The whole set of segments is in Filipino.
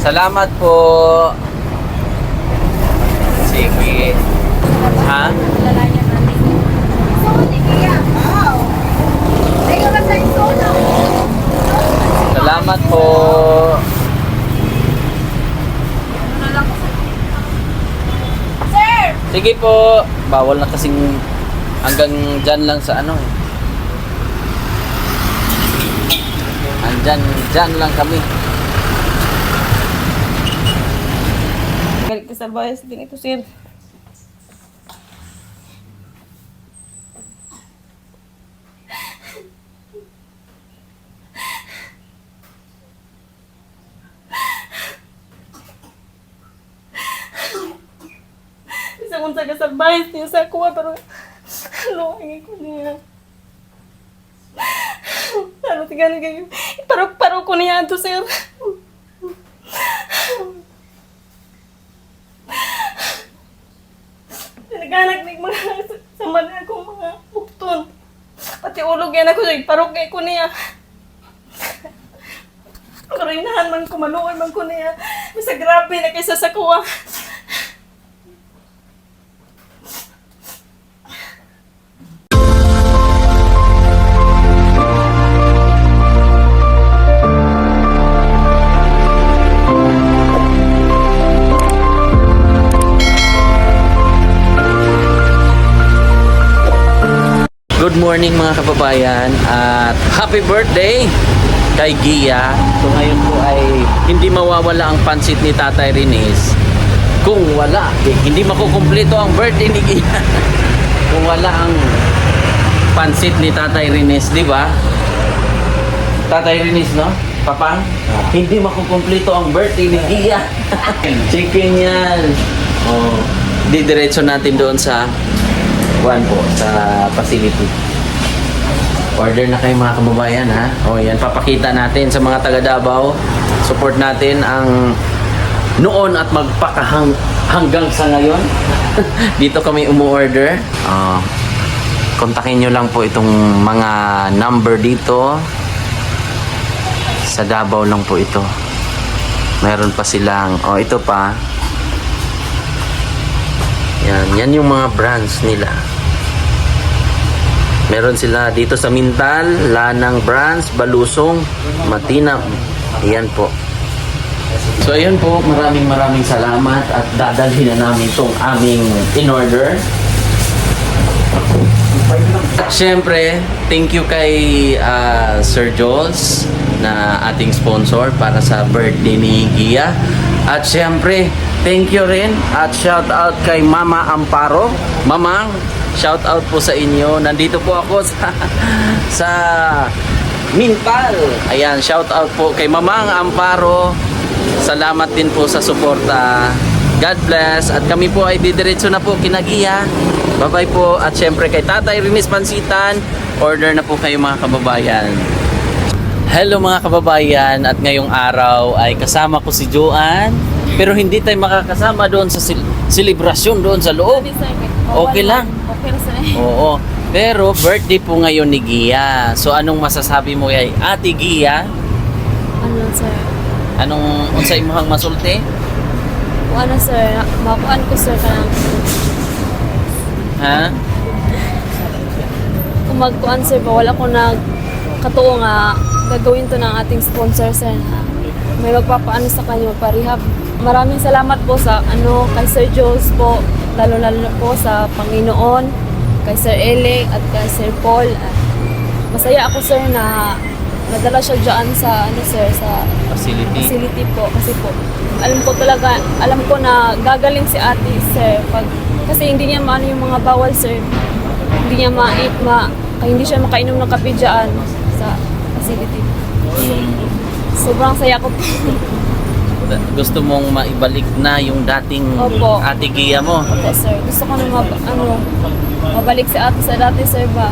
Salamat po. Sige. Ha? Lalanya natin. So, tigiya. Wow. Ayaw na sa isola. Salamat po. Sir! Sige po. Bawal na kasing hanggang dyan lang sa ano. Dyan lang kami. Galit ka sa bayas din ito, sir. Isa kong sa kasarbayas niya sa kuha, pero ano, ingin ko niya. Ano, tingnan kayo. Parok-parok ko niya ito, sir. Naganak na yung mga sama na akong mga bukton. Pati ulog yan ako, parok ko niya. Karinahan man ko, maluoy man ko niya. Basta grabe na kaysa sa kuha. Good morning mga kababayan at happy birthday kay Gia. So ngayon po ay hindi mawawala ang pansit ni Tatay Rines. Kung wala, hindi makukumpleto ang birthday ni Gia. Kung wala ang pansit ni Tatay Rines, di ba? Tatay Rines, no? Papa? Hindi makukumpleto ang birthday ni Gia. Chicken yan. Oh, didiretso natin doon sa po, sa facility. Order na kayo mga kababayan, ha? O yan, papakita natin sa mga taga Davao. Support natin ang noon at hanggang sa ngayon. Dito kami umu-order. Kontakin nyo lang po itong mga number dito. Sa Davao lang po ito. Meron pa silang, ito pa. Yan yung mga brands nila. Meron sila dito sa Mintal, Lanang Brands, Balusong, Matina. Ayan po. So ayan po, maraming salamat at dadalhin na namin itong aming in-order. At syempre, thank you kay Sir Jules na ating sponsor para sa birthday ni Gia. At syempre, thank you rin at shout out kay Mama Amparo. Mamang, shout out po sa inyo. Nandito po ako sa Mintal. Ayan, shout out po kay Mamang Amparo. Salamat din po sa suporta. God bless. At kami po ay didiretso na po kina Gia. Bye-bye po. At syempre kay Tatay Rines Pansitan, order na po kayo mga kababayan. Hello mga kababayan, at ngayong araw ay kasama ko si Joanne, pero hindi tayo makakasama doon sa selebrasyon doon sa loob. Okay lang. Okay sir. Oo. Pero birthday po ngayon ni Gia. So anong masasabi mo kay Ate Gia? Ano sir? Anong unsay imong masulti? Ano sir? Makuan ko sir kanang Ha? kung magkuan sir ba wala ko nagkatuo nga gagawin to ng ating sponsor sir na may magpapaano sa kanya magparehab. Maraming salamat po sa kay Sir Jules po, lalo po sa Panginoon, kay Sir Elec at kay Sir Paul. Masaya ako sir na nadala siya dyan sa sir sa facility po kasi po alam ko na gagaling si ate sir kasi hindi niya maano yung mga bawal sir, hindi niya hindi siya makainom ng kape dyan sa facility. Sobrang saya ko po. Gusto mong maibalik na yung dating Opo. Ate Gia mo? Opo sir, gusto ko na mabalik si ate sa dati sir ba.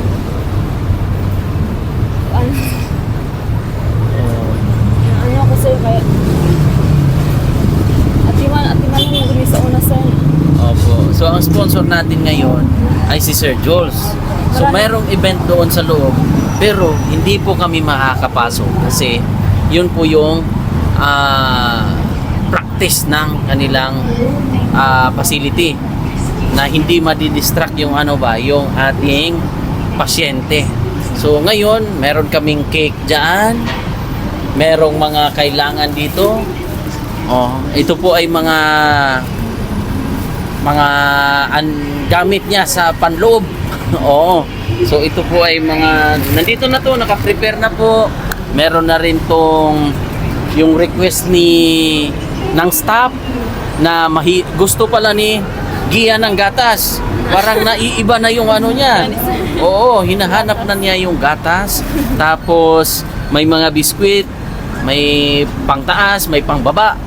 Ano ako sir kaya atiman lang yung sa una sir. Opo. So ang sponsor natin ngayon ay si Sir Jules. So mayroong event doon sa loob, pero hindi po kami makakapasok kasi yun po yung practice ng kanilang facility na hindi madidistract yung yung ating pasyente. So ngayon, meron kaming cake dyan. Merong mga kailangan dito. Ito po ay mga gamit niya sa panloob. So ito po ay mga nandito na to, naka-prepare na po. Meron na rin tong yung request ng staff na gusto pala ni Gia ng gatas. Parang naiiba na yung niya. Oo, hinahanap na niya yung gatas. Tapos may mga biskwit, may pangtaas, may pangbaba.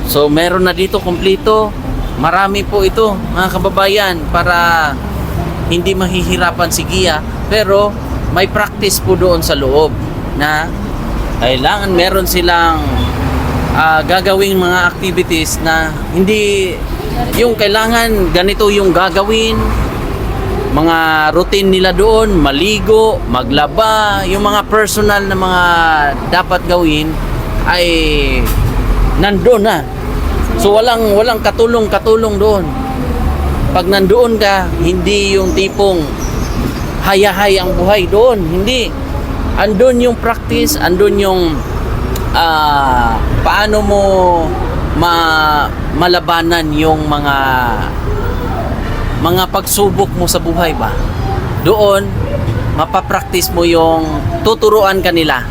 So meron na dito kumpleto. Marami po ito, mga kababayan, para hindi mahihirapan si Gia. Pero may practice po doon sa loob na kailangan meron silang gagawing mga activities na hindi yung kailangan ganito yung gagawin, mga routine nila doon, maligo, maglaba, yung mga personal na mga dapat gawin ay nandoon na. So walang katulong doon. Pag nandoon ka, hindi yung tipong hayahay ang buhay doon, hindi. Andun yung practice, andun yung paano mo malabanan yung mga pagsubok mo sa buhay ba. Doon, mapapractice mo yung tuturuan kanila.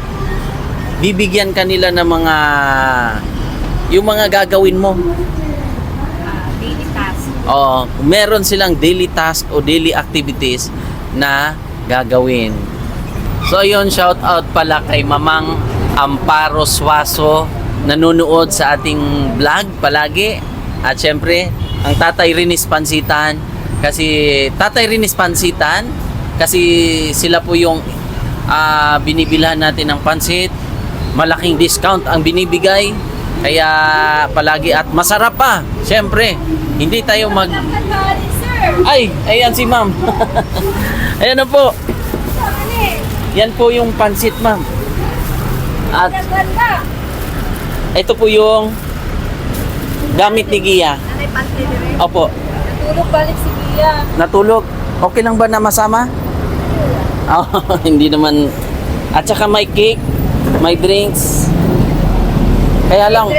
Bibigyan kanila ng yung mga gagawin mo. Daily task. Meron silang daily task o daily activities na gagawin. So ayun, shout out pala kay Mamang Amparo Suaso, nanonood sa ating vlog palagi. At syempre, ang Tatay Rinis Pansitan, kasi sila po yung binibilhan natin ng pansit. Malaking discount ang binibigay. Kaya palagi at masarap pa. Syempre, hindi tayo Ay, ayan si ma'am. Ayan na po. Yan po yung pansit, ma'am. At ito po yung gamit ni Gia. Opo. Natulog balik si Gia. Natulog. Okay lang ba na masama? Hindi naman. At saka may cake, may drinks. Kaya lang,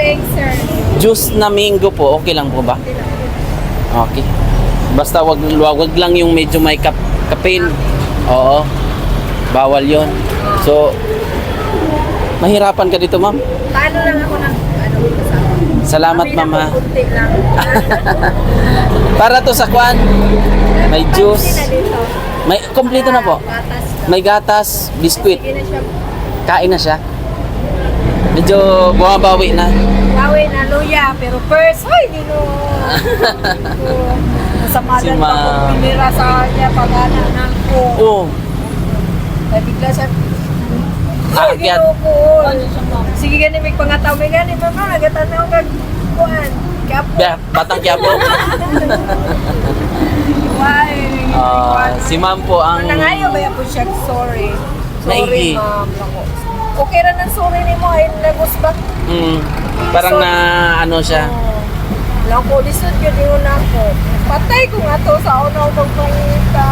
juice na mango po, okay lang po ba? Okay. Basta wag lang yung medyo may caffeine. Oo. Bawal yon. So, mahirapan ka dito, ma'am? Paano lang ako ng Salamat, mama. kunti lang. Para to sa kwan. May juice. May kompleto na po. Gatas. May gatas, biskwit. Sige na siya. Kain na siya. Medyo bumabawi na. Wawi na luya, pero first, ay, dino. Masama Si si Ma. pa pinira sa kanya pag-ananan ko. Oo. Ay, bigla siya, Aakyat. ginukuon. Sige gani, may pangataw, may gani, mama, nagatanaw kag kuan. Kapo. Batang Quiapo. Why? Si ma'am po ang Nangayo ba po siya, sorry. Naigi. Sorry, ma'am. Ako. Okay ra ng sorry ni mo, ay nagos ba? parang na ano siya. Lang ko, lisod yun yun ako. Patay ko nga to sa unaw magpangita.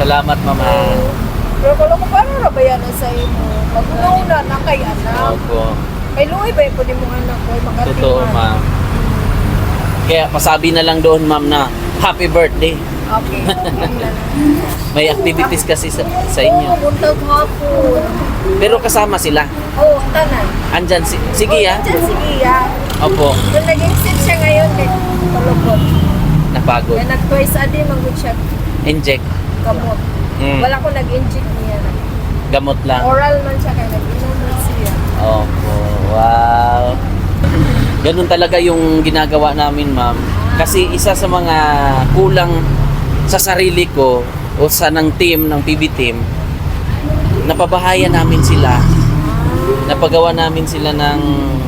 Salamat, mama. Pero kung ko, paano na ba yan sa imo? Mag-una na kay anak. Opo. May luwi ba yung pwede mong anak ko? Totoo, ma'am. Kaya pasabi na lang doon, ma'am, na happy birthday. Okay. May activities kasi sa inyo. Oo, buntag hapon. Pero kasama sila. Oo, tanan. Andyan sige ah. Diyan sige ya. Opo. Nung nag-insist siya ngayon, palukot. Napagod. Kaya nag-twice a day, mag-good siya. Inject. Gamot. Wala ko nag-inject niya. Gamot lang. Oral man siya, kaya nag-inom man siya. Opo. Wow. Ganun talaga yung ginagawa namin, ma'am. Kasi isa sa mga kulang sa sarili ko o sa ng team, ng PB team, napabahayan namin sila. Napagawa namin sila ng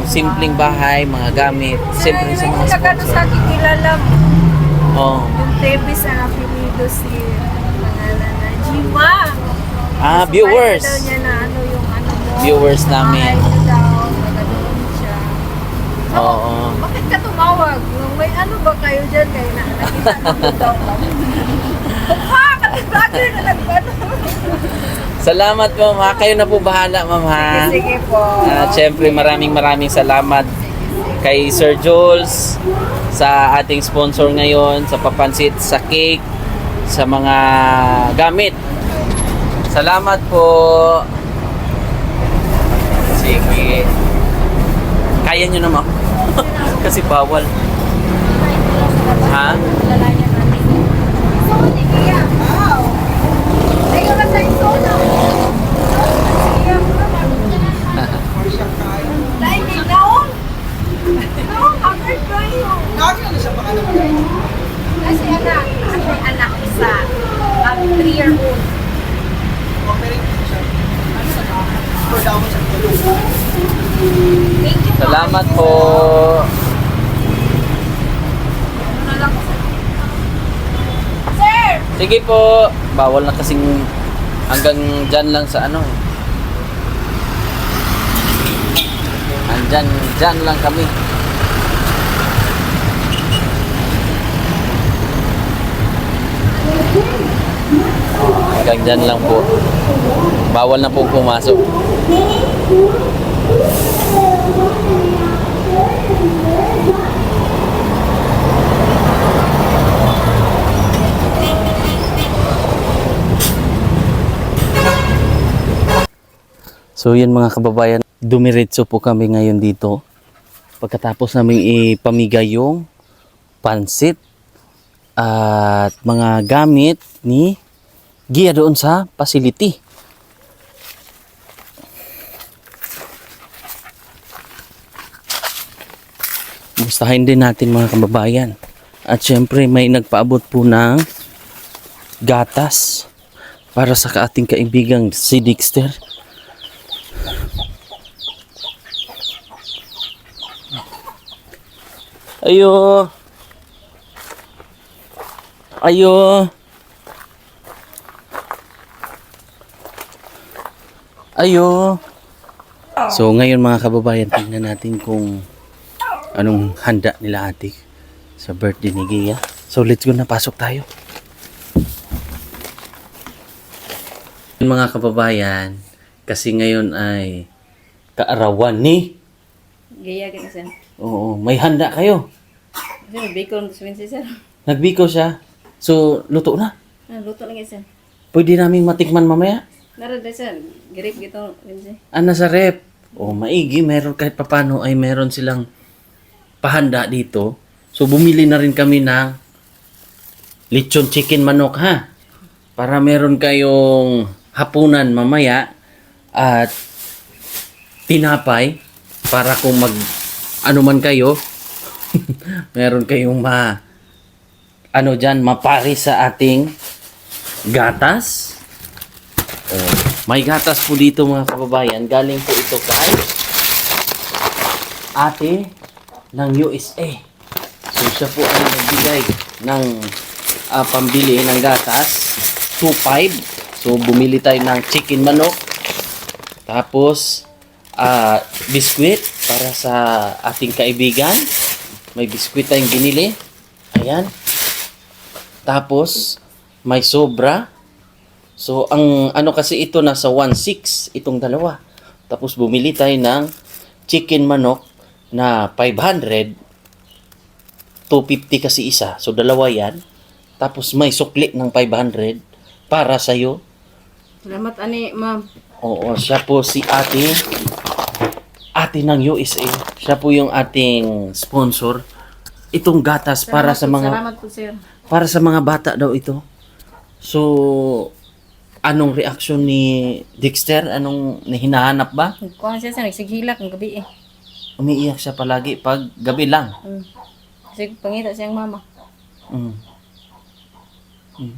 simpleng bahay, mga gamit, siyempre sa mga Nagkano sponsor. sa akin kilala mo. Oh. Yung Tebis ang apelido si pangalan na Jima. Viewers. Daw niya na ano yung ano mo. Viewers namin. Bahay niya daw, naganoon siya. tawag. Nung may ano ba kayo dyan, kayo na nakita namin daw kami. Mukha, kasi-vlogger na nagpano. Salamat ma'am ha. Kayo na po bahala ma'am ha. Sige po. At syempre maraming salamat kay Sir Jules sa ating sponsor ngayon, sa papansit, sa cake, sa mga gamit. Salamat po. Sige. Kaya nyo naman. Kasi bawal. Ha? Lalanya namin. So, hindi kaya. Wow. Ay, wala sa isono. Dahil di naon. Naon, haggard kayo. Kasi anak, may anak isa. 3-year-old. Thank you. Salamat po. Sir! Sige po. Bawal na kasing hanggang dyan lang sa ano. Dyan lang kami. Hanggang dyan lang po. Bawal na po pumasok. So yun mga kababayan, dumiretso po kami ngayon dito. Pagkatapos namin ipamigay yung pansit at mga gamit ni Gia doon sa facility. Mustahin din natin mga kababayan. At syempre may nagpaabot po ng gatas para sa ating kaibigang si Dexter. Ayo. Ayo. Ayo. So ngayon mga kababayan, tingnan natin kung anong handa nila ate sa birthday ni Gia. So let's go na, pasok tayo. Mga kababayan, kasi ngayon ay kaarawan ni Gaya kita sir. Oo, may handa kayo. Sir, bacon sa Wednesday sir. Nagbiko siya. So, luto na. Luto lang sir. Pwede namin matikman mamaya. Narad sir, grip gito Wednesday. Sa rep. O, maigi. Meron kahit papano ay meron silang pahanda dito. So, bumili na rin kami ng lechon chicken manok ha. Para meron kayong hapunan mamaya at tinapay para kung mag ano man kayo meron kayong mapari sa ating gatas. May gatas po dito mga kababayan. Galing po ito kay ate ng USA. So siya po ang nagbigay ng pambili ng gatas. 2.5. So bumili tayo ng chicken manok. Tapos biskwit para sa ating kaibigan. May biskwit tayong binili. Ayan. Tapos may sobra. So ang ano kasi ito nasa 1.6 itong dalawa. Tapos bumili tayo ng chicken manok na 500. 250 kasi isa. So dalawa yan. Tapos may sukli ng 500 para sa iyo. Salamat ani ma'am. Oo, siya po si ate ng USA. Siya po yung ating sponsor. Itong gatas para sa mga Salamat po sir. para sa mga bata daw ito. So anong reaksyon ni Dexter? Anong hinahanap ba? Kuha siya sir, nagsighilak ng gabi eh. Umiiyak siya palagi pag gabi lang. Kasi pangita siyang mama.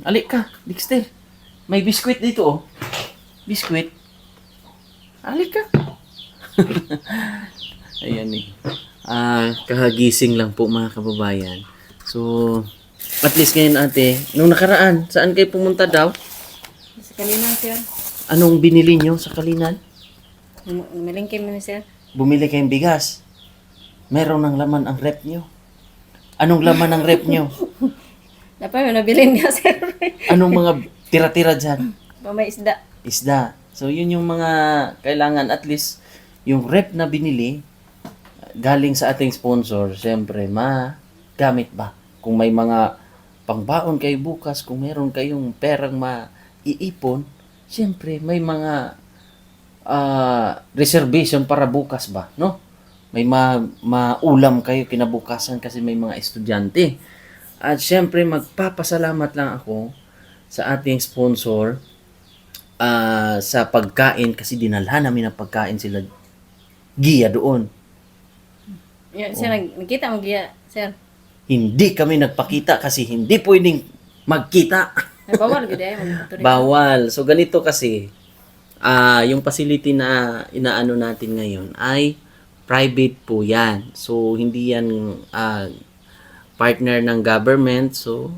Alik ka, Dexter. May biskwit dito oh. Biskwit. Alik ka. Ayan eh. Kahagising lang po mga kababayan. So, at least ngayon ate, nung nakaraan, saan kayo pumunta daw? Sa Kalinan sir. Anong binili nyo sa Kalinan? Milingkim na sir. Bumili kayong bigas. Meron ng laman ang rep nyo. Anong laman ng rep nyo? Dapat may nabilin nga, sir. Anong mga tira-tira dyan? May isda. Isda. So, yun yung mga kailangan. At least, yung rep na binili, galing sa ating sponsor, syempre, magamit ba? Kung may mga pangbaon kayo bukas, kung meron kayong perang maiipon, syempre, may mga reservation para bukas ba? No? May maulam kayo kinabukasan kasi may mga estudyante. At syempre, magpapasalamat lang ako sa ating sponsor sa pagkain kasi dinalhan namin ng pagkain sila Gia doon. Yan, sir, nakita mo giya, sir. Hindi kami nagpakita kasi hindi pwedeng magkita. Bawal gud ay mag Bawal. So ganito kasi yung facility na inaano natin ngayon ay private po yan. So hindi yan partner ng government. So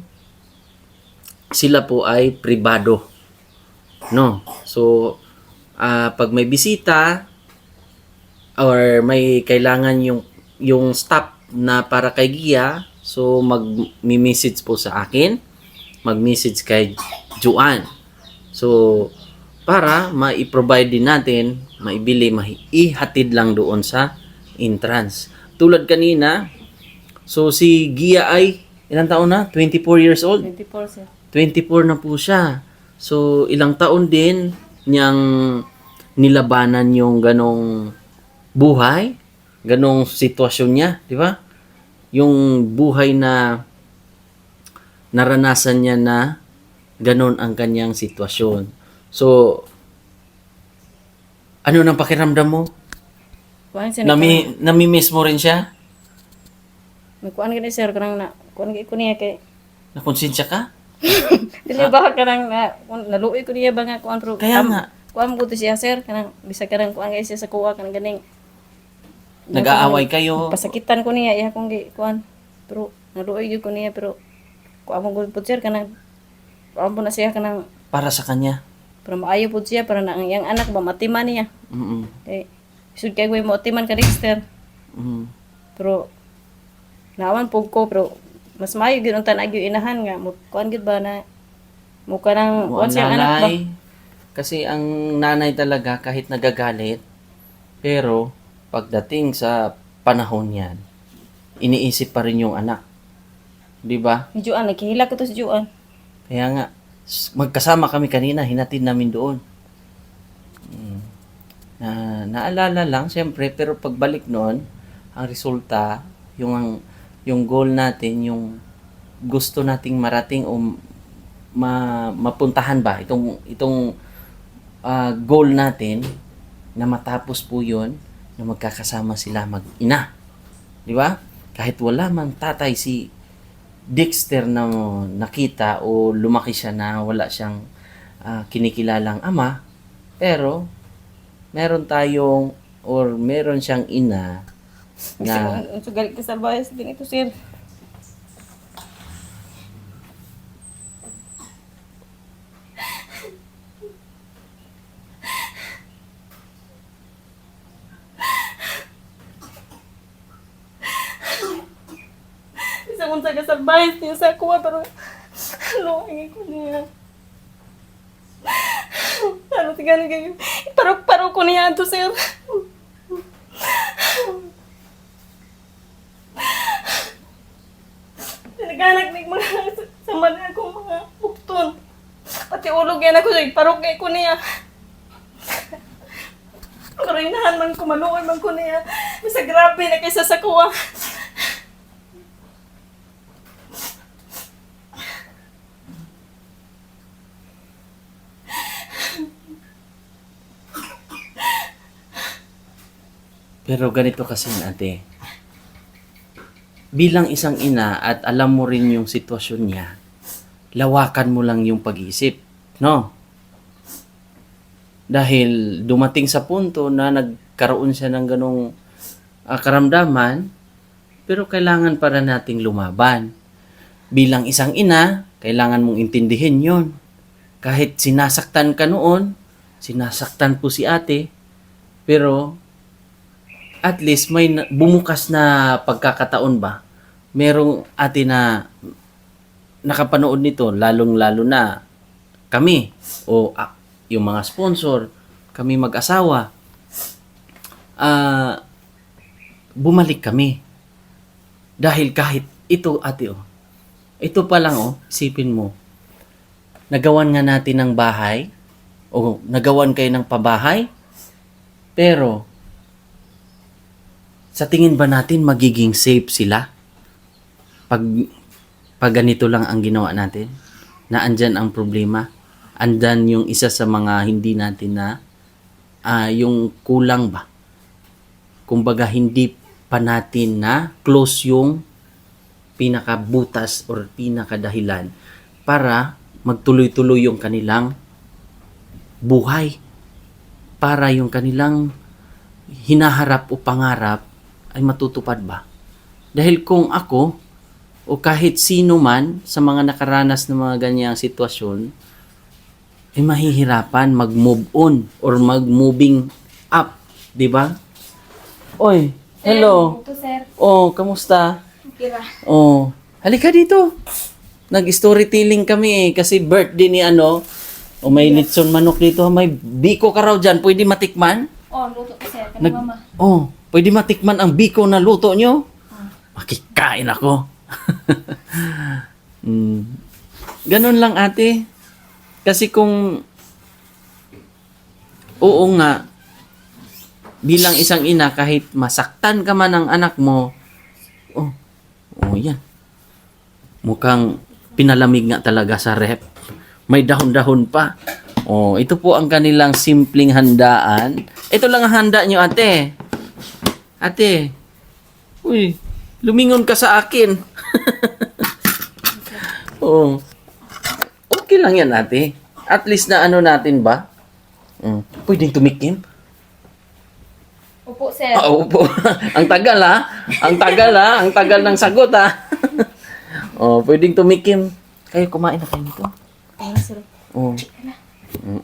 sila po ay pribado. No. So pag may bisita or may kailangan yung staff na para kay Gia, so mag-message po sa akin, mag-message kay Juan. So para mai-provide din natin, maibili, maihatid lang doon sa entrance. Tulad kanina, so si Gia ay ilang taon na? 24 years old? 24, sir. 24 na po siya. So, ilang taon din niyang nilabanan yung ganong buhay, ganong sitwasyon niya, di ba? Yung buhay na naranasan niya na ganon ang kanyang sitwasyon. So, ano nang pakiramdam mo? Kuan sir. Nami-miss mo rin siya? May kuan gid sir kanang na kuan gid ko niya kay Nakonsensya ka? dili ba kanang na naluoy ko niya ba nga kuan pero Kaya nga. kuan mo to siya sir kanang bisa kanang kuan kay siya sa kuha kanang ganing Nag-aaway kayo? pasakitan ko niya iya kong kuan pero naluoy gyud ko niya pero kuan mo gud po sir kanang kuan po na siya kanang Para sa kanya? para maayo po siya para na ang iyang anak ba matiman niya Mm-mm. kay sud kay mo matiman ka Dexter Mm. pero nawan po ko pero mas maayo gyud ang tanag yung inahan nga mo kuan gyud ba na mo kanang kuan siya anak ba Nanay, kasi ang nanay talaga kahit nagagalit, pero pagdating sa panahon yan, iniisip pa rin yung anak. Di ba? si Juan nakihila ko to si Juan Kaya nga, magkasama kami kanina, hinatid namin doon. Naalala lang, siyempre, pero pagbalik noon, ang resulta, yung goal natin, yung gusto nating marating o mapuntahan ba itong goal natin na matapos po yun na magkakasama sila mag-ina. Di ba? Kahit wala man tatay si Dexter na nakita o lumaki siya na wala siyang kinikilalang ama, pero meron tayong or meron siyang ina na so galit ka sa bayas din ito sir isa kung sa kasarbayas niya sa kuha pero ano ingin ko niya ano tigan kayo parok ko niya ito sir naganak ng mga sama na akong mga bukton pati ulog yan ako parok ko niya karinahan man ko maluoy man ko niya basta grabe na kaysa sa kuha pero ganito kasi ate. Bilang isang ina at alam mo rin yung sitwasyon niya, lawakan mo lang yung pag-iisip, no? Dahil dumating sa punto na nagkaroon siya ng ganong karamdaman, pero kailangan para nating lumaban. Bilang isang ina, kailangan mong intindihin yon. Kahit sinasaktan ka noon, sinasaktan po si ate, pero at least may bumukas na pagkakataon ba merong ate na nakapanood nito, lalong-lalo na kami o yung mga sponsor, kami mag-asawa, bumalik kami. Dahil kahit ito, ate, ito pa lang, isipin mo, nagawan nga natin ng bahay, o nagawan kayo ng pabahay, pero, sa tingin ba natin magiging safe sila? Pag ganito lang ang ginawa natin, na andyan ang problema, andyan yung isa sa mga hindi natin na, yung kulang ba? Kumbaga, hindi pa natin na close yung pinakabutas or pinakadahilan para magtuloy-tuloy yung kanilang buhay. Para yung kanilang hinaharap o pangarap ay matutupad ba? Dahil kung ako o kahit sino man sa mga nakaranas ng mga ganyang sitwasyon ay mahihirapan mag-move on or mag-moving up, di ba? Oy, hello. Ito, sir. Kamusta? Kira. Halika dito. Nag-storytelling kami kasi birthday ni may litson manok dito, may biko ka raw dyan, pwede matikman? Luto ko, sir. Kani mama. Pwede matikman ang biko na luto nyo? Makikain ako. Ganun lang, ate. Kasi kung oo nga, bilang isang ina, kahit masaktan ka man ng anak mo, yan. Mukhang pinalamig nga talaga sa rep. May dahon-dahon pa. Ito po ang kanilang simpleng handaan. Ito lang ang handa nyo, ate. Ate. Uy, lumingon ka sa akin. Okay lang yan, ate. At least na natin ba? Pwedeng tumikim? Opo, sir. Opo. Ang tagal, ha? Ang tagal ng sagot, ha? Pwedeng tumikim. Kayo, kumain na kayo nito. Ay, sir.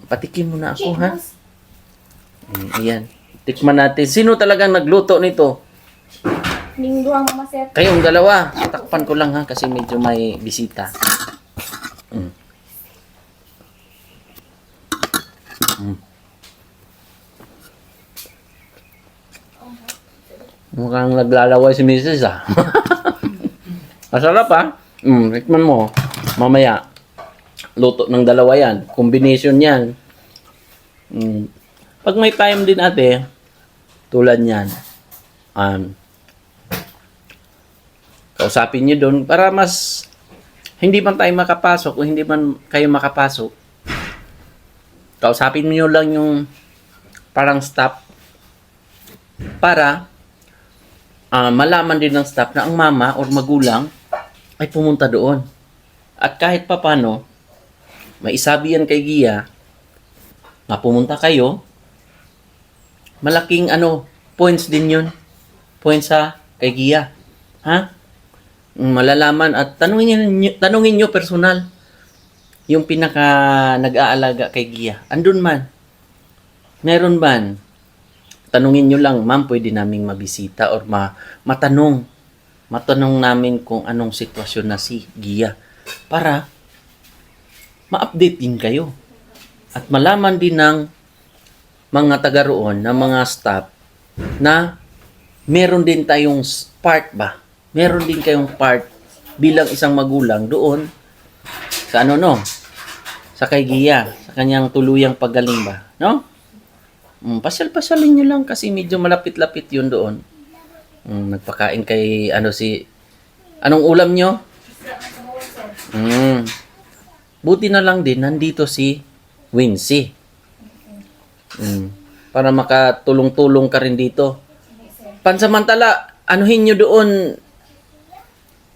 Patikim muna ako, ha? Ayan. Tikman natin. Sino talagang nagluto nito? Ningduang mama, sir. Kayong dalawa. Takpan ko lang, ha? Kasi medyo may bisita. Mukhang naglalaway si Mrs. Masarap, ha? Tikman mo. Mamaya. Luto ng dalawa yan. Combination yan. Pag may time din, ate, tulad yan, kausapin nyo doon para mas hindi man tayo makapasok o hindi man kayo makapasok. Kausapin nyo lang yung parang staff para malaman din ng staff na ang mama or magulang ay pumunta doon. At kahit papano, may isabi yan kay Gia na pumunta kayo, malaking points din yun. Points kay Gia. Ha? Malalaman at tanungin nyo personal yung pinaka nag-aalaga kay Gia. Andun man. Meron man. Tanungin nyo lang, ma'am, pwede naming mabisita or matanong namin kung anong sitwasyon na si Gia para ma-update din kayo at malaman din ng mga taga roon, ng mga staff na meron din tayong part ba? Meron din kayong part bilang isang magulang doon sa sa kay Gia, sa kanyang tuluyang paggaling ba, no? Pasyal-pasyalin nyo lang kasi medyo malapit-lapit yun doon. Nagpakain kay anong ulam nyo? Buti na lang din nandito si Wincy. Para makatulong-tulong ka rin dito. Pansamantala, anuhin nyo doon,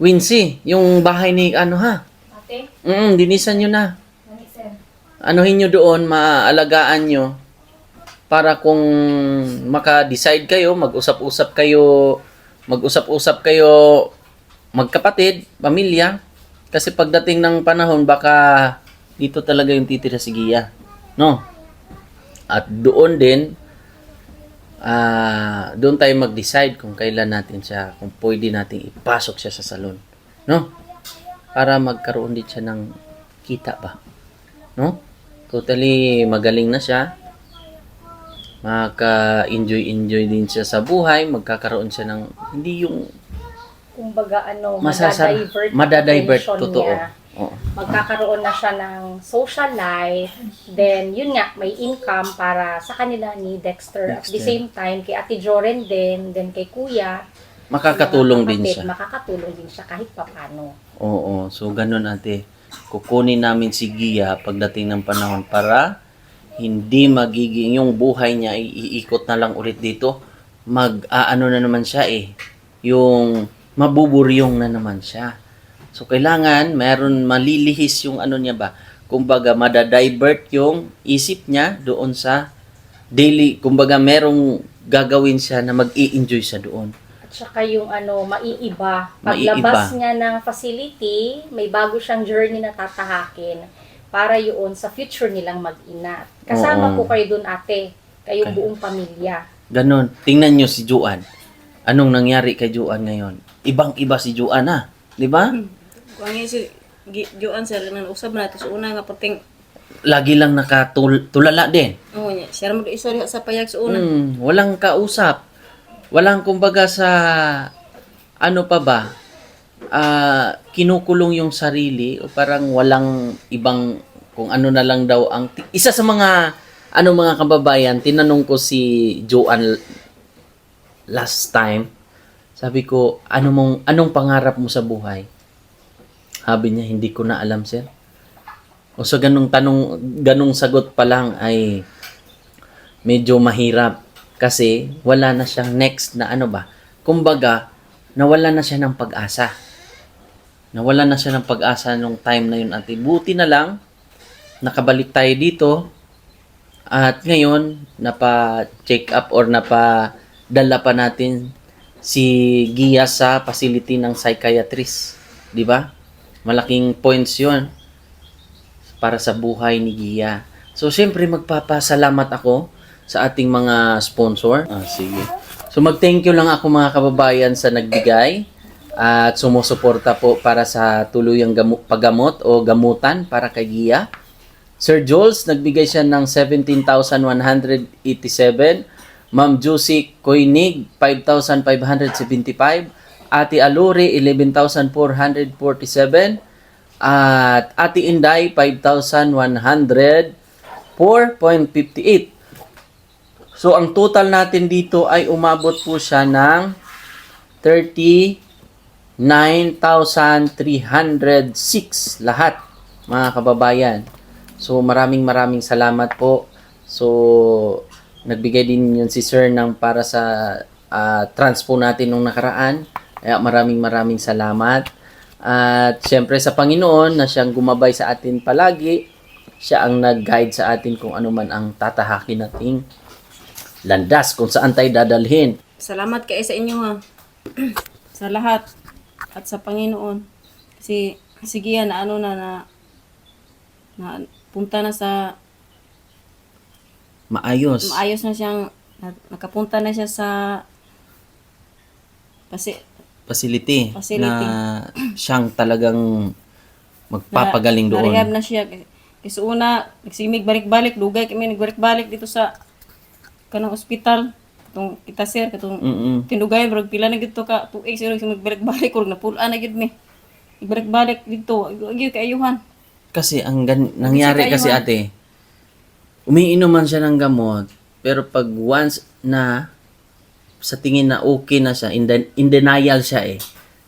Wincy, yung bahay ni Ate? Dinisan nyo na. Sir. Anuhin nyo doon, maaalagaan nyo. Para kung maka-decide kayo, mag-usap-usap kayo magkapatid, pamilya. Kasi pagdating ng panahon, baka dito talaga yung titira si Gia. No? At doon din, doon tayo mag-decide kung kailan natin siya, kung pwede nating ipasok siya sa salon. No? Para magkaroon din siya ng kita ba? No? Totally magaling na siya. Maka-enjoy din siya sa buhay. Magkakaroon siya ng, hindi yung Kumbaga madadivert, attention totoo. niya. Oo. Magkakaroon na siya ng social life, then yun nga, may income para sa kanila ni Dexter. At the Dexter. same time, kay Ate Joren din, then kay Kuya. Makakatulong din kapatid, siya. Makakatulong din siya kahit papano. Oo, so ganun ate. Kukunin namin si Gia pagdating ng panahon para hindi magiging yung buhay niya iikot na lang ulit dito. Mag-aano na naman siya yung mabuburyong na naman siya. So kailangan meron malilihis yung ano niya ba. Kumbaga madadivert yung isip niya doon sa daily. Kumbaga merong gagawin siya na mag-i-enjoy siya doon. At saka yung maiiba. Maiiba. Paglabas niya ng facility, may bago siyang journey na tatahakin para yun sa future nilang mag-ina. Kasama Oo. po kayo dun, ate. Kayong buong pamilya. Ganon. Tingnan nyo si Juan. Anong nangyari kay Juan ngayon? Ibang-iba si Juan Di ba? Kung ang si Joan sir nang usab na tos una nga pating Lagi lang nakatulala din. niya. Siya mo isa diha sa payag sa una. Walang kausap. Walang kumbaga sa ano pa ba? Kinukulong yung sarili o parang walang ibang kung ano na lang daw ang isa sa mga mga kababayan, tinanong ko si Joan last time. Sabi ko, anong pangarap mo sa buhay? Sabi niya, hindi ko na alam, sir. O sa ganung sagot pa lang ay medyo mahirap kasi wala na siyang next na kumbaga, nawala na siya ng pag-asa. Nawala na siya ng pag-asa nung time na yun, ate. Buti na lang, nakabalik tayo dito at ngayon, napa-check up or napadala pa natin si Gia sa facility ng psychiatrist. Di ba? Malaking points yun para sa buhay ni Gia. So, syempre, magpapasalamat ako sa ating mga sponsor. Sige. So, mag-thank you lang ako mga kababayan sa nagbigay at sumusuporta po para sa tuluyang paggamot o gamutan para kay Gia. Sir Jules, nagbigay siya ng 17,187. Ma'am Juicy Koinig, 5,575. Ate Aluri, 11,447. At Ate Inday, 5,100. 4.58. So, ang total natin dito ay umabot po siya ng 39,306 lahat, mga kababayan. So, maraming salamat po. So, nagbigay din yun si Sir ng para sa transpo natin nung nakaraan. Kaya maraming salamat. At syempre sa Panginoon na siyang gumabay sa atin palagi, siya ang nag-guide sa atin kung ano man ang tatahakin nating landas, kung saan tayo dadalhin. Salamat kayo sa inyo ha. Sa lahat at sa Panginoon. Kasi sige na na punta na sa Maayos. maayos na siyang nakapunta na siya sa Facility. Facility. Na siyang talagang magpapagaling doon. Na-rehab na siya. Kasi una, nagsimig balik-balik, dugay kami nagbalik-balik dito sa kanang ospital. Katong kita sir, katong tinugay, barag pila na dito ka, 2 sir, magbalik-balik, kurang napulaan na gid mi. Nagbalik-balik dito, agyo kaayuhan. Kasi ang nangyari kasi ate, umiinom man siya ng gamot, pero pag once na sa tingin na okay na siya, in denial siya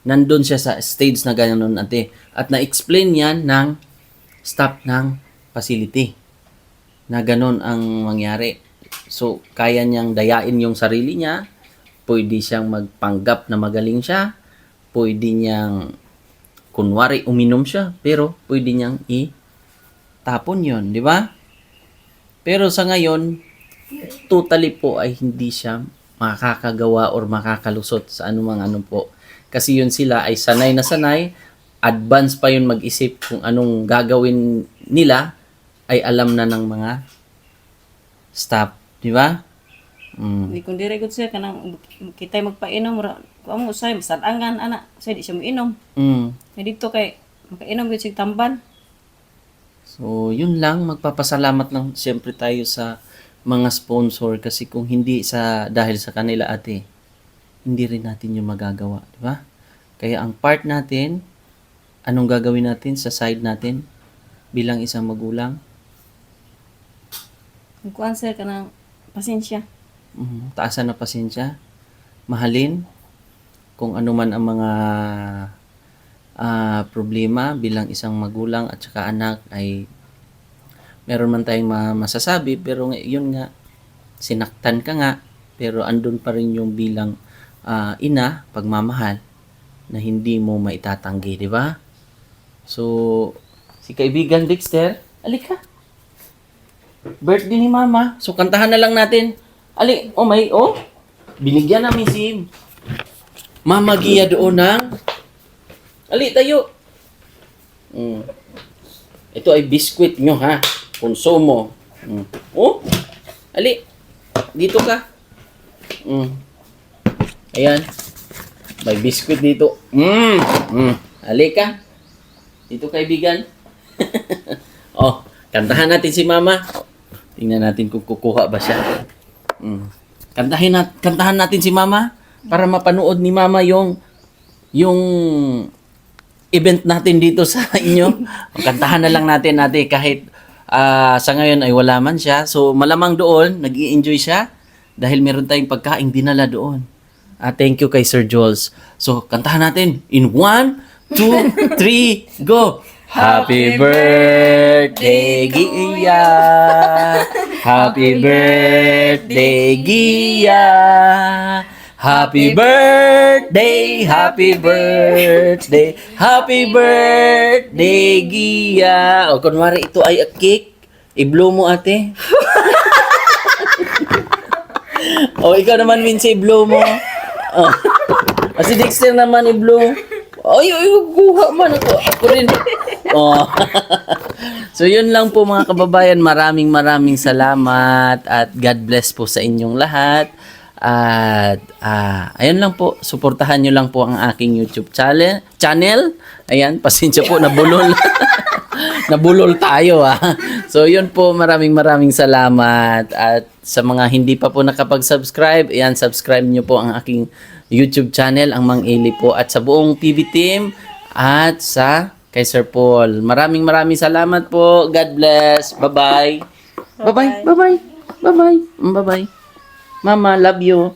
nandun siya sa stage na gano'n ate. At na-explain yan ng staff ng facility na gano'n ang mangyari. So, kaya niyang dayain yung sarili niya, pwede siyang magpanggap na magaling siya, pwede niyang kunwari uminom siya, pero pwede niyang itapon yon, di ba? Pero sa ngayon, totally po ay hindi siya makakagawa or makakalusot sa anumang po. Kasi yun sila ay sanay na sanay, advance pa yun mag-isip kung anong gagawin nila, ay alam na ng mga staff, di ba? Mm. Di kung dire gud sir kanang kitay magpainom ra kuamo usay masadangan ana say di siya moinom. Mm. May dito kay makainom gud sig tamban. So, yun lang. Magpapasalamat lang siyempre tayo sa mga sponsor kasi kung hindi dahil sa kanila ate, hindi rin natin yung magagawa, di ba? Kaya ang part natin, anong gagawin natin sa side natin bilang isang magulang? Ang kuan sir kanang pasensya. Taasan na pasensya, mahalin kung ano man ang mga problema bilang isang magulang at saka anak ay meron man tayong masasabi pero yun nga sinaktan ka nga pero andun pa rin yung bilang ina pagmamahal na hindi mo maitatanggi, di ba? So si kaibigan Dexter, alika. Birthday ni Mama. So kantahan na lang natin. Ali, binigyan namin si Mama Gia doon ng ali tayo. Ito ay biskwit nyo ha. Konsumo. Ali. Dito ka. Ayan. May biskwit dito. Ali ka. Dito kaibigan. Kantahan natin si Mama. Tingnan natin kung kukuha ba siya. Kantahan natin si Mama para mapanood ni Mama yung event natin dito sa inyo. Kantahan na lang natin kahit sa ngayon ay wala man siya. So malamang doon nag-i-enjoy siya dahil meron tayong pagkain dinala doon. Thank you kay Sir Jules. So kantahan natin in 1, 2, 3, go. Happy birthday, Gia. Happy birthday, Gia. Happy birthday, happy birthday, happy birthday, Gia. Kunwari ito ay a cake. I-blow mo ate. Ikaw naman Vinci, i-blow mo. Si Dexter naman i-blow. Ay, kuha man ako. Ako rin. So, yun lang po mga kababayan. Maraming salamat at God bless po sa inyong lahat. At, ayun lang po. Suportahan nyo lang po ang aking YouTube channel. Ayan, pasensya po, nabulol. Nabulol tayo So, yun po. Maraming salamat. At sa mga hindi pa po nakapag-subscribe, ayan, subscribe nyo po ang aking YouTube channel, ang Mang Eli po, at sa buong PB team, at sa kay Sir Paul. Maraming salamat po. God bless. Bye-bye. Bye-bye. Bye-bye. Bye-bye. Bye-bye. Mama, love you.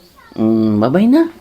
Bye-bye na.